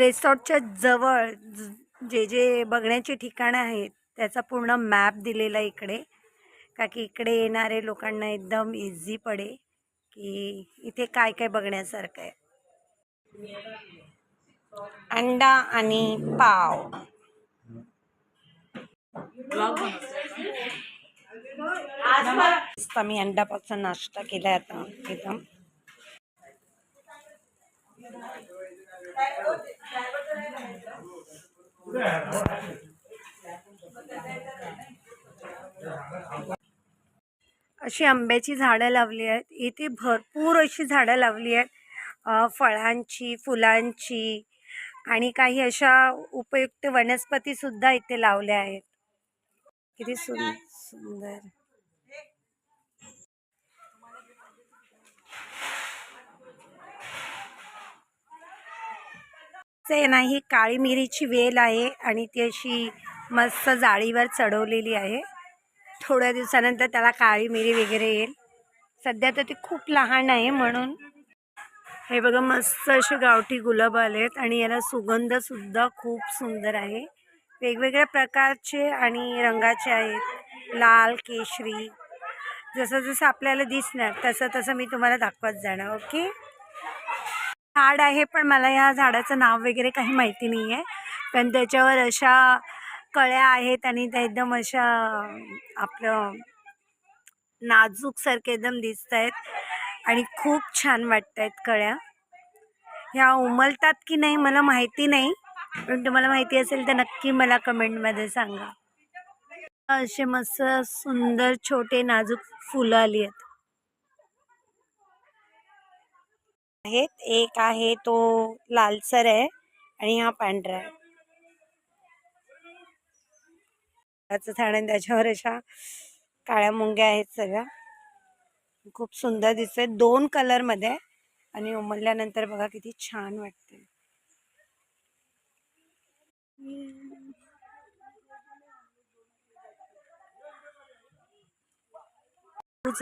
रिसॉर्टच्या जवळ जे जे बघण्याची ठिकाणं आहेत त्याचा पूर्ण मॅप दिलेला इकडे, का की इकडे येणारे लोकांना एकदम इझी पडे की इथे काय काय बघण्यासारखं आहे. अंडा आणि पाव. मी अंडापासून नाश्ता केलाय आता एकदम. अशी आंब्याची झाडं लावली आहेत इथे, भरपूर अशी झाडं लावली आहेत फळांची, फुलांची आणि काही अशा उपयुक्त वनस्पती सुद्धा इथे लावल्या आहेत. किती सुंदर. ते नाही, काळी मिरीची वेल आहे आणि ती अशी मस्त जाळीवर चढवलेली आहे. थोड्या दिवसानंतर त्याला काळी मिरी वगैरे येईल. सध्या तर ती खूप लहान आहे म्हणून. हे बघा, मस्त असे गावठी गुलाब आलेत आणि याला सुगंध सुद्धा खूप सुंदर आहे. वेगवेगळ्या प्रकारचे आणि रंगाचे आहेत, लाल, केशरी. जसं जसं आपल्याला दिसणार तसं तसं मी तुम्हाला दाखवत जाणार. ओके. झाड आहे पण मला या झाडाचं नाव वगैरे काही माहिती नाही आहे, पण त्याच्यावर अशा कळ्या आहेत आणि त्या एकदम अशा आपलं नाजूक सारखे एकदम दिसत आहेत आणि खूप छान वाटत आहेत. कळ्या ह्या उमलतात की नाही मला माहिती नाही, पण तुम्हाला माहिती असेल तर नक्की मला कमेंटमध्ये सांगा. असे मस्त सुंदर छोटे नाजूक फुलं आली आहेत. एक आहे तो लालसर आहे आणि हा पांढरा आहे. झाड आणि त्याच्यावर अशा काळ्या मुंग्या आहेत. सगळ्या खूप सुंदर दिसत, 2 कलर मध्ये आणि उमलल्यानंतर बघा किती छान वाटते.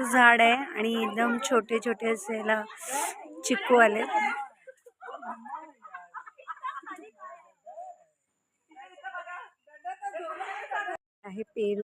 झाड आहे आणि एकदम छोटे छोटे असे चिकू आले.